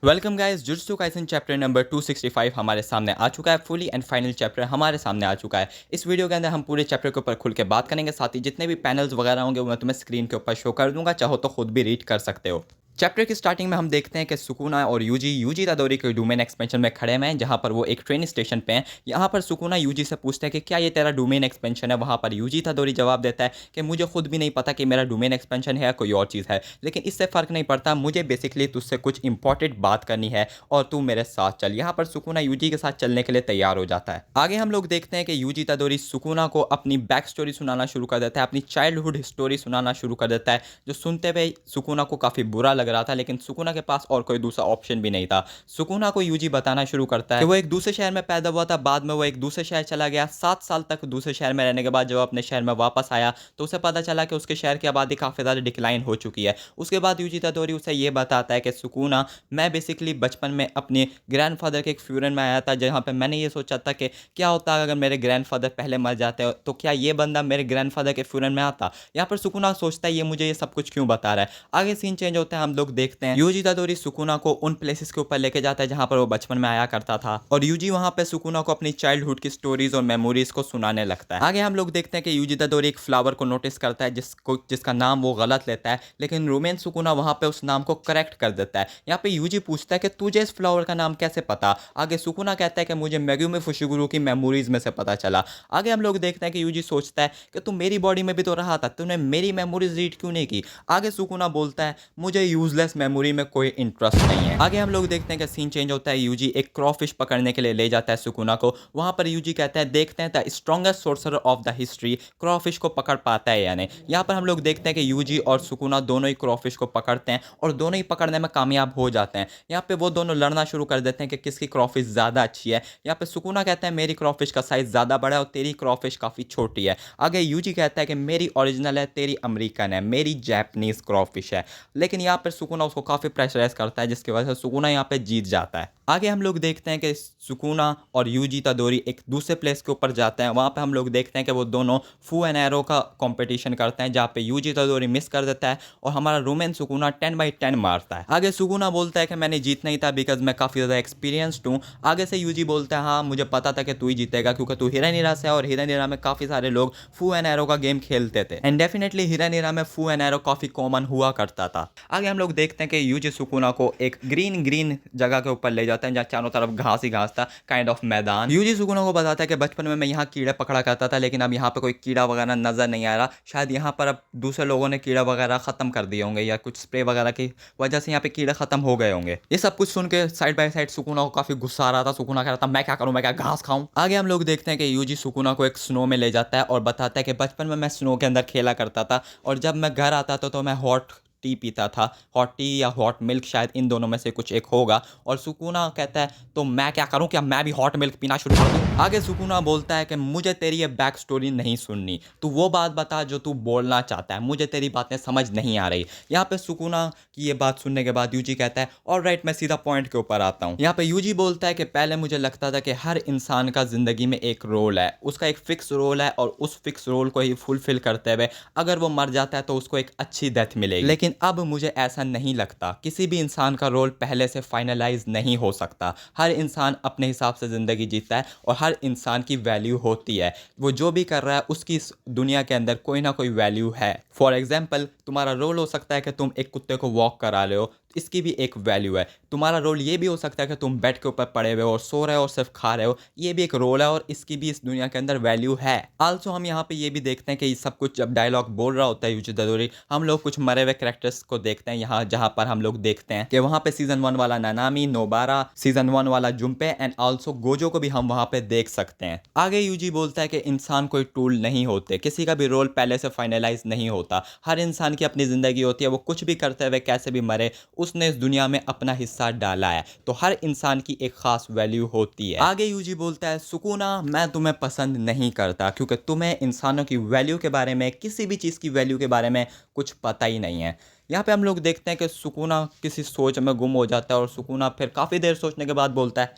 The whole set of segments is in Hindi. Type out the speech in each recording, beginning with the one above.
Welcome guys, jujutsu Kaisen chapter number 265 हमारे सामने आ चुका है। फुली एंड फाइनल चैप्टर हमारे सामने आ चुका है। इस वीडियो के अंदर हम पूरे चैप्टर के ऊपर खुल के बात करेंगे। साथ ही जितने भी पैनल्स वगैरह होंगे वो मैं तुम्हें स्क्रीन के ऊपर शो कर दूंगा, चाहो तो खुद भी रीड कर सकते हो। चैप्टर की स्टार्टिंग में हम देखते हैं कि सुकुना और यूजी तादोरी के डोमेन एक्सपेंशन में खड़े हुए हैं, जहां पर वो एक ट्रेन स्टेशन पे हैं। यहाँ पर सुकुना यूजी से पूछते हैं कि क्या ये तेरा डोमेन एक्सपेंशन है। वहाँ पर यूजी तादोरी जवाब देता है कि मुझे खुद भी नहीं पता कि मेरा डोमेन एक्सपेंशन है या कोई और चीज़ है, लेकिन इससे फ़र्क नहीं पड़ता। मुझे बेसिकली तुझसे कुछ इंपॉर्टेंट बात करनी है और तू मेरे साथ चल। यहाँ पर सुकुना यूजी के साथ चलने के लिए तैयार हो जाता है। आगे हम लोग देखते हैं कि यूजी तादोरी सुकुना को अपनी बैक स्टोरी सुनाना शुरू कर देता है, अपनी चाइल्डहुड स्टोरी सुनाना शुरू कर देता है, जो सुनते हुए सुकुना को काफ़ी बुरा लग रहा था, लेकिन सुकुना के पास और कोई दूसरा ऑप्शन भी नहीं था। सुकुना को यूजी बताना शुरू करता है कि वो एक दूसरे शहर में पैदा हुआ था, बाद में वो एक दूसरे शहर चला गया। 7 साल तक दूसरे शहर में रहने के बाद जब अपने शहर में वापस आया तो उसे पता चला कि उसके शहर की आबादी काफ़ी ज़्यादा डिक्लाइन हो चुकी है। उसके बाद यूजी तादोरी उसे ये बताता है कि सुकुना, मैं बेसिकली बचपन में अपने ग्रैंडफादर के एक फ्यूनरल में आया था, जहाँ पे मैंने ये सोचा था कि क्या होता अगर मेरे ग्रैंडफादर पहले मर जाते, तो क्या ये बंदा मेरे ग्रैंडफादर के फ्यूनरल में आता। यहाँ पर सुकुना सोचता है ये मुझे ये सब कुछ क्यों बता रहा है। आगे सीन चेंज होता है, हम लोग देखते हैं यूजी तादोरी सुकुना को उन प्लेसेस के ऊपर लेके जाता है जहाँ पर वो बचपन में आया करता था, और यूजी वहाँ पे सुकुना को अपनी चाइल्डहुड की स्टोरीज और मेमोरीज को सुनाने लगता है। आगे हम लोग देखते हैं कि यूजी तादोरी एक फ्लावर को नोटिस करता है जिसका नाम वो गलत लेता है, लेकिन रोमेन सुकुना वहाँ पे उस नाम को करेक्ट कर देता है। यहाँ पे यूजी पूछता है कि तुझे इस फ्लावर का नाम कैसे पता। आगे सुकुना कहता है कि मुझे मेगुमी फुशिगुरु की मेमोरीज में से पता चला। आगे हम लोग देखते हैं कि यूजी सोचता है कि तू मेरी बॉडी में भी तो रहा था, तूने मेरी मेमोरीज रीड क्यों नहीं की। आगे सुकुना बोलता है मुझे यूजलेस मेमोरी में कोई इंटरेस्ट नहीं है। आगे हम लोग देखते हैं कि सीन चेंज होता है, यूजी एक क्रॉफिश पकड़ने के लिए ले जाता है सुकुना को। वहां पर यूजी कहता है देखते हैं the strongest sorcerer of the history क्रॉफिश को पकड़ पाता है या नहीं। यहाँ पर हम लोग देखते हैं कि यूजी और सुकुना दोनों ही क्रॉफिश को पकड़ते हैं और दोनों ही पकड़ने में कामयाब हो जाते हैं। यहाँ पे वो दोनों लड़ना शुरू कर देते हैं कि किसकी क्रॉफिश ज़्यादा अच्छी है। यहाँ पे सुकुना कहता है मेरी क्रॉफिश का साइज़ ज़्यादा बड़ा है और तेरी क्रॉफिश काफ़ी छोटी है। आगे यूजी कहता है कि मेरी ओरिजिनल है, तेरी अमेरिकन है, मेरी जैपनीज़ क्रॉफिश है। लेकिन यहाँ पर सुकुना उसको काफ़ी प्रेशराइज करता है, जिसकी वजह से सुकुना यहाँ पे जीत जाता है। आगे हम लोग देखते हैं कि सुकुना और यूजी तादोरी एक दूसरे प्लेस के ऊपर जाते हैं। वहाँ पे हम लोग देखते हैं कि वो दोनों फू एंड एरो का कंपटीशन करते हैं, जहाँ पे यूजी तादोरी मिस कर देता है और हमारा रोमेन सुकुना 10/10 मारता है। आगे सुकुना बोलता है कि मैंने जीतना ही था बिकॉज मैं काफ़ी ज़्यादा एक्सपीरियंस्ड हूँ। आगे से यूजी बोलता है हाँ मुझे पता था कि तू ही जीतेगा, क्योंकि तू हिरानीरा से है और हिरानीरा में काफ़ी सारे लोग फू एंड एरो का गेम खेलते थे, एंड डेफिनेटली हिरानीरा में फू एंड एरो काफ़ी कॉमन हुआ करता था। आगे हम लोग देखते हैं कि यूजी सुकुना को एक ग्रीन जगह के ऊपर ले जाता है, जहाँ चारों तरफ घास ही घास था, काइंड ऑफ मैदान। यूजी सुकुना को बताता है कि बचपन में मैं यहाँ कीड़े पकड़ा करता था, लेकिन अब यहाँ पे कोई कीड़ा वगैरह नजर नहीं आ रहा। शायद यहाँ पर अब दूसरे लोगों ने कीड़ा वगैरह खत्म कर दिए होंगे, या कुछ स्प्रे वगैरह की वजह से यहाँ पे कीड़े खत्म हो गए होंगे। ये सब कुछ सुन के साइड बाय साइड सुकुना को काफी गुस्सा आ रहा था। सुकुना कह रहा था मैं क्या करूँ, मैं क्या घास खाऊं। आगे हम लोग देखते हैं कि यूजी सुकुना को एक स्नो में ले जाता है और बताता है कि बचपन में मैं स्नो के अंदर खेला करता था, और जब मैं घर आता था तो मैं हॉट टी पीता था। हॉट टी या हॉट मिल्क, शायद इन दोनों में से कुछ एक होगा। और सुकुना कहता है तो मैं क्या करूं, क्या मैं भी हॉट मिल्क पीना शुरू कर दूं। आगे सुकुना बोलता है कि मुझे तेरी ये बैक स्टोरी नहीं सुननी, तू वो बात बता जो तू बोलना चाहता है, मुझे तेरी बातें समझ नहीं आ रही। यहाँ पे सुकुना की ये बात सुनने के बाद यूजी कहता है ऑलराइट, मैं सीधा पॉइंट के ऊपर आता हूँ। यहाँ पे यूजी बोलता है कि पहले मुझे लगता था कि हर इंसान का जिंदगी में एक रोल है, उसका एक फिक्स रोल है, और उस फिक्स रोल को ही फुलफिल करते हुए अगर वो मर जाता है तो उसको एक अच्छी डेथ मिलेगी। लेकिन अब मुझे ऐसा नहीं लगता। किसी भी इंसान का रोल पहले से फाइनलाइज नहीं हो सकता। हर इंसान अपने हिसाब से ज़िंदगी जीता है और हर इंसान की वैल्यू होती है। वो जो भी कर रहा है उसकी इस दुनिया के अंदर कोई ना कोई वैल्यू है। फॉर एग्जाम्पल, तुम्हारा रोल हो सकता है कि तुम एक कुत्ते को वॉक करा रहे हो, इसकी भी एक वैल्यू है। तुम्हारा रोल ये भी हो सकता है कि तुम बेड के ऊपर पड़े हुए हो और सो रहे हो और सिर्फ खा रहे हो, ये भी एक रोल है और इसकी भी इस दुनिया के अंदर वैल्यू है। आल्सो हम यहाँ पे ये भी देखते हैं कि ये सब कुछ जब डायलॉग बोल रहा होता है यूजी तादोरी, हम लोग कुछ मरे हुए कैरेक्टर्स को देखते हैं यहाँ, जहाँ पर हम लोग देखते हैं कि वहाँ पे सीजन 1 वाला नानामी, नोबारा, सीजन 1 वाला जुम्पे एंड आल्सो गोजो को भी हम वहाँ पे देख सकते हैं। आगे यूजी बोलता है कि इंसान कोई टूल नहीं होते, किसी का भी रोल पहले से फाइनलाइज नहीं होता। हर इंसान की अपनी जिंदगी होती है, वो कुछ भी करते हुए कैसे भी मरे, उसने इस दुनिया में अपना हिस्सा डाला है, तो हर इंसान की एक खास वैल्यू होती है। आगे यूजी बोलता है सुकुना, मैं तुम्हें पसंद नहीं करता क्योंकि तुम्हें इंसानों की वैल्यू के बारे में, किसी भी चीज़ की वैल्यू के बारे में कुछ पता ही नहीं है। यहाँ पे हम लोग देखते हैं कि सुकुना किसी सोच में गुम हो जाता है और सुकुना फिर काफ़ी देर सोचने के बाद बोलता है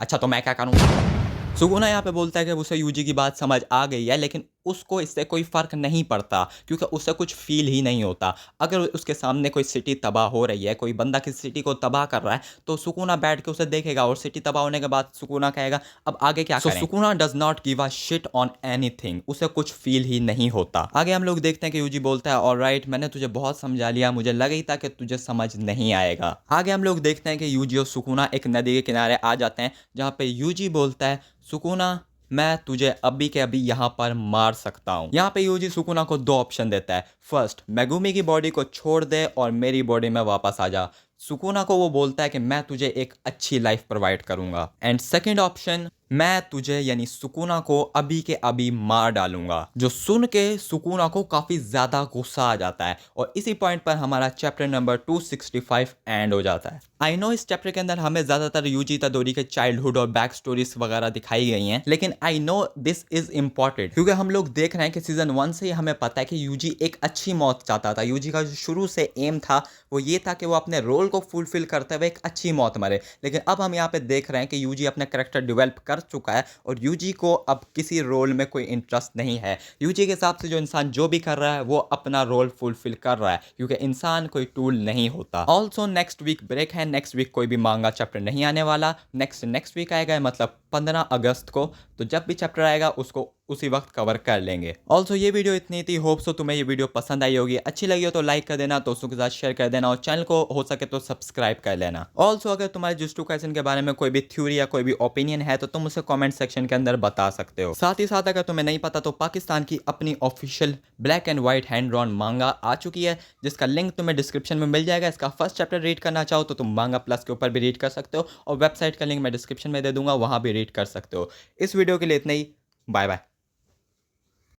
अच्छा तो मैं क्या करूँ। सुकुना यहाँ पे बोलता है कि उसे यूजी की बात समझ आ गई है, लेकिन उसको इससे कोई फ़र्क नहीं पड़ता क्योंकि उसे कुछ फ़ील ही नहीं होता। अगर उसके सामने कोई सिटी तबाह हो रही है, कोई बंदा किसी सिटी को तबाह कर रहा है, तो सुकूना बैठ के उसे देखेगा और सिटी तबाह होने के बाद सुकूना कहेगा, "अब आगे क्या करें?" Sukuna does not give a shit on anything, उसे कुछ फ़ील ही नहीं होता। आगे हम लोग देखते हैं कि यूजी बोलता है, "ऑलराइट, मैंने तुझे बहुत समझा लिया, मुझे लगा ही था कि तुझे समझ नहीं आएगा।" आगे हम लोग देखते हैं कि यूजी और सुकूना एक नदी के किनारे आ जाते हैं, जहाँ पे यूजी बोलता है, "सुकूना, मैं तुझे अभी के अभी यहाँ पर मार सकता हूँ।" यहाँ पे यूजी सुकुना को दो ऑप्शन देता है। फर्स्ट, मेगुमी की बॉडी को छोड़ दे और मेरी बॉडी में वापस आ जा। सुकुना को वो बोलता है कि मैं तुझे एक अच्छी लाइफ प्रोवाइड करूंगा। एंड सेकंड ऑप्शन, मैं तुझे यानी सुकुना को अभी के अभी मार डालूंगा। जो सुन के सुकुना को काफी ज्यादा गुस्सा आ जाता है और इसी पॉइंट पर हमारा चैप्टर नंबर 265 एंड हो जाता है। आई नो इस चैप्टर के अंदर हमें ज्यादातर यूजी इतादोरी के चाइल्डहुड और बैक स्टोरीज वगैरह दिखाई गई हैं, लेकिन I know this is important क्योंकि हम लोग देख रहे हैं कि सीजन 1 से ही हमें पता है कि यूजी एक अच्छी मौत चाहता था। यूजी का जो शुरू से एम था वो ये था कि वो अपने रोल को फुलफिल करते हुए एक अच्छी मौत मरे, लेकिन अब हम यहाँ पे देख रहे हैं कि यूजी अपना कैरेक्टर डेवलप कर चुका है और यूजी को अब किसी रोल में कोई इंटरेस्ट नहीं है। यूजी के हिसाब से जो इंसान जो भी कर रहा है वो अपना रोल फुलफिल कर रहा है क्योंकि इंसान कोई टूल नहीं होता। ऑल्सो नेक्स्ट वीक ब्रेक है, नेक्स्ट वीक कोई भी मांगा चैप्टर नहीं आने वाला। नेक्स्ट वीक आएगा मतलब 15 अगस्त को, तो जब भी चैप्टर आएगा उसको उसी वक्त कवर कर लेंगे। ऑल्सो ये वीडियो इतनी थी, होप सो तुम्हें ये वीडियो पसंद आई होगी। अच्छी लगी हो तो लाइक कर देना, दोस्तों के साथ शेयर कर देना और चैनल को हो सके तो सब्सक्राइब कर लेना। ऑल्सो अगर तुम्हारे जुस्टू काइसेन के बारे में कोई भी थ्योरी या कोई भी ओपिनियन है तो तुम उसे कमेंट सेक्शन के अंदर बता सकते हो। साथ ही साथ अगर तुम्हें नहीं पता तो पाकिस्तान की अपनी official black and white hand drawn मांगा आ चुकी है, जिसका लिंक तुम्हें डिस्क्रिप्शन में मिल जाएगा। इसका फर्स्ट चैप्टर रीड करना चाहो तो तुम मांगा प्लस के ऊपर भी रीड कर सकते हो और वेबसाइट का लिंक मैं डिस्क्रिप्शन में दे दूंगा, वहां भी रीड कर सकते हो। इस वीडियो के लिए इतना ही, बाय बाय।